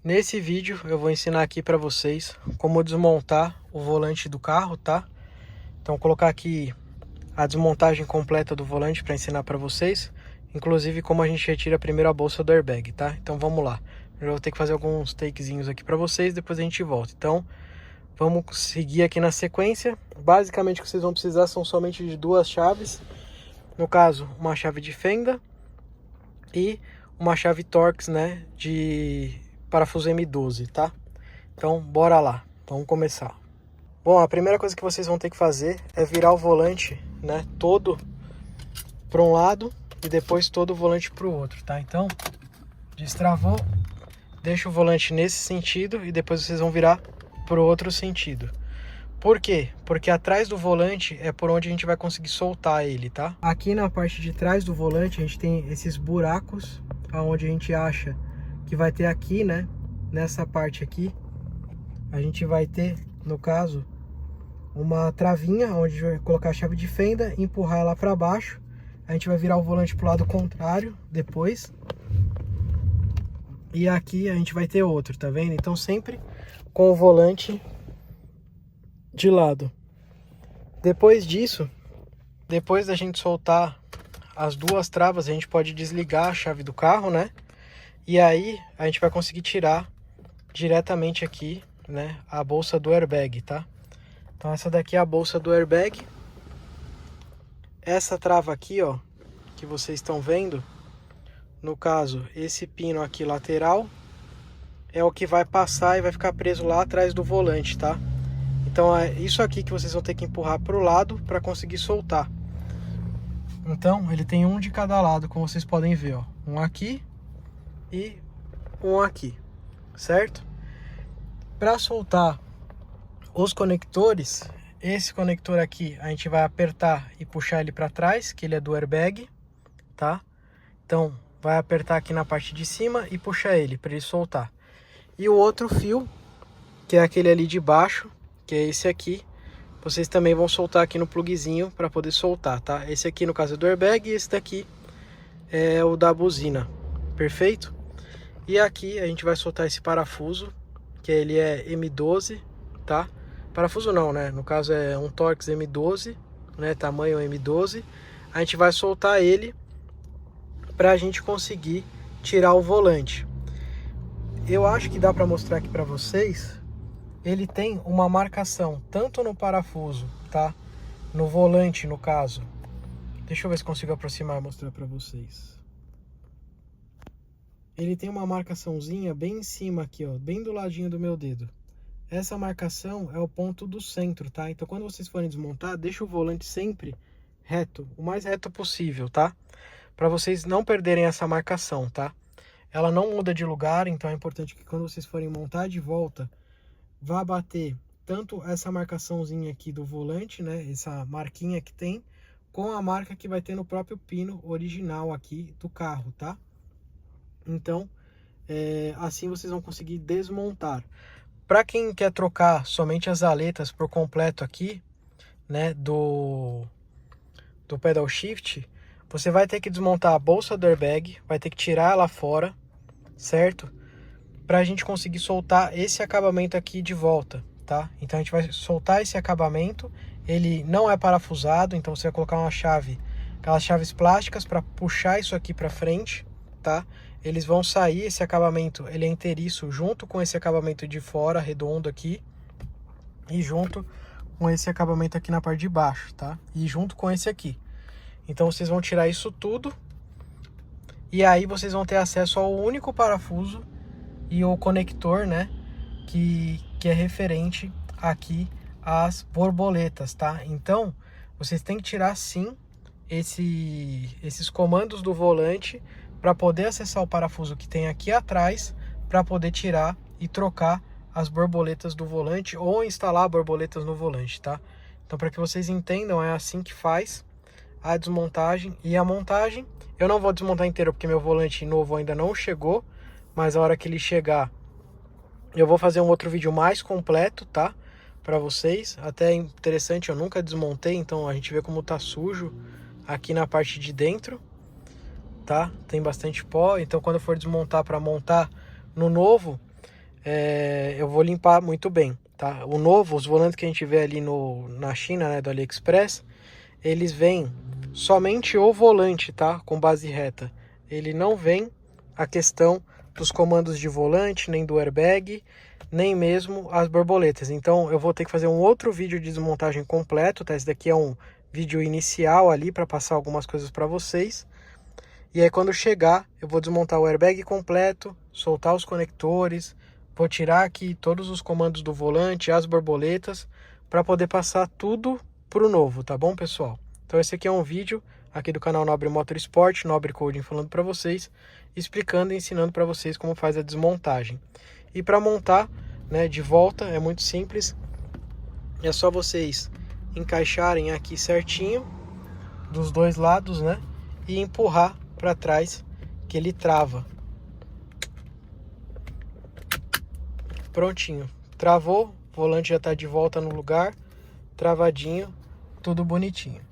Nesse vídeo eu vou ensinar aqui para vocês como desmontar o volante do carro, tá? Então, vou colocar aqui a desmontagem completa do volante para ensinar para vocês, inclusive como a gente retira primeiro a bolsa do airbag, tá? Então vamos lá. Eu vou ter que fazer alguns takezinhos aqui para vocês, depois a gente volta. Então, vamos seguir aqui na sequência. Basicamente, o que vocês vão precisar são somente de duas chaves. No caso, uma chave de fenda e uma chave Torx, né, de parafuso M12, tá? Então, bora lá. Vamos começar. Bom, a primeira coisa que vocês vão ter que fazer é virar o volante, né, todo para um lado e depois todo o volante para o outro, tá? Então, destravou, deixa o volante nesse sentido e depois vocês vão virar para o outro sentido. Por quê? Porque atrás do volante é por onde a gente vai conseguir soltar ele, tá? Aqui na parte de trás do volante a gente tem esses buracos, aonde a gente acha que vai ter aqui, né? Nessa parte aqui, a gente vai ter, no caso, uma travinha onde a gente vai colocar a chave de fenda, empurrar ela para baixo. A gente vai virar o volante pro lado contrário depois. E aqui a gente vai ter outro, tá vendo? Então sempre com o volante de lado. Depois disso, depois da gente soltar as duas travas, a gente pode desligar a chave do carro, né? E aí a gente vai conseguir tirar diretamente aqui, né, a bolsa do airbag, tá? Então essa daqui é a bolsa do airbag. Essa trava aqui, ó, que vocês estão vendo, no caso, esse pino aqui lateral é o que vai passar e vai ficar preso lá atrás do volante, tá? Então é isso aqui que vocês vão ter que empurrar para o lado para conseguir soltar. Então ele tem um de cada lado, como vocês podem ver, ó, um aqui e um aqui, certo? Para soltar os conectores, esse conector aqui a gente vai apertar e puxar ele para trás, que ele é do airbag, tá? Então vai apertar aqui na parte de cima e puxar ele para ele soltar. E o outro fio, que é aquele ali de baixo, que é esse aqui, vocês também vão soltar aqui no plugzinho para poder soltar, tá? Esse aqui no caso é do airbag e esse daqui é o da buzina, perfeito? E aqui a gente vai soltar esse parafuso, que ele é M12, tá? Parafuso não, né? No caso é um Torx M12, né? Tamanho M12. A gente vai soltar ele para a gente conseguir tirar o volante. Eu acho que dá para mostrar aqui para vocês. Ele tem uma marcação tanto no parafuso, tá? No volante, no caso. Deixa eu ver se consigo aproximar e mostrar para vocês. Ele tem uma marcaçãozinha bem em cima aqui, ó, bem do ladinho do meu dedo. Essa marcação é o ponto do centro, tá? Então quando vocês forem desmontar, deixa o volante sempre reto, o mais reto possível, tá? Para vocês não perderem essa marcação, tá? Ela não muda de lugar, então é importante que quando vocês forem montar de volta, vá bater tanto essa marcaçãozinha aqui do volante, né? Essa marquinha que tem, com a marca que vai ter no próprio pino original aqui do carro, tá? Então, assim vocês vão conseguir desmontar. Para quem quer trocar somente as aletas por completo aqui, né, do pedal shift, você vai ter que desmontar a bolsa do airbag, vai ter que tirar ela fora, certo? Para a gente conseguir soltar esse acabamento aqui de volta, tá? Então a gente vai soltar esse acabamento, ele não é parafusado, então você vai colocar uma chave, aquelas chaves plásticas para puxar isso aqui para frente, tá? Eles vão sair, esse acabamento ele é inteiriço junto com esse acabamento de fora, redondo aqui, e junto com esse acabamento aqui na parte de baixo, tá? E junto com esse aqui. Então vocês vão tirar isso tudo, e aí vocês vão ter acesso ao único parafuso e o conector, né? Que é referente aqui às borboletas, tá? Então vocês têm que tirar sim esses comandos do volante para poder acessar o parafuso que tem aqui atrás, para poder tirar e trocar as borboletas do volante ou instalar borboletas no volante, tá? Então, para que vocês entendam, é assim que faz a desmontagem e a montagem. Eu não vou desmontar inteiro porque meu volante novo ainda não chegou, mas a hora que ele chegar, eu vou fazer um outro vídeo mais completo, tá? Para vocês. Até é interessante, eu nunca desmontei, então a gente vê como tá sujo aqui na parte de dentro, tá? Tem bastante pó, então quando eu for desmontar para montar no novo, eu vou limpar muito bem, tá? O novo, os volantes que a gente vê ali na China, né, do AliExpress, eles vêm somente o volante, tá? Com base reta. Ele não vem a questão dos comandos de volante, nem do airbag, nem mesmo as borboletas. Então eu vou ter que fazer um outro vídeo de desmontagem completo, tá? Esse daqui é um vídeo inicial ali para passar algumas coisas para vocês. E aí quando chegar, eu vou desmontar o airbag completo, soltar os conectores, vou tirar aqui todos os comandos do volante, as borboletas, para poder passar tudo pro novo, tá bom, pessoal? Então esse aqui é um vídeo aqui do canal Nobre Motorsport, Nobre Coding, falando para vocês, explicando e ensinando para vocês como faz a desmontagem. E para montar, né, de volta é muito simples. É só vocês encaixarem aqui certinho dos dois lados, né, e empurrar para trás que ele trava. Prontinho. Travou, o volante já está de volta no lugar, travadinho, tudo bonitinho.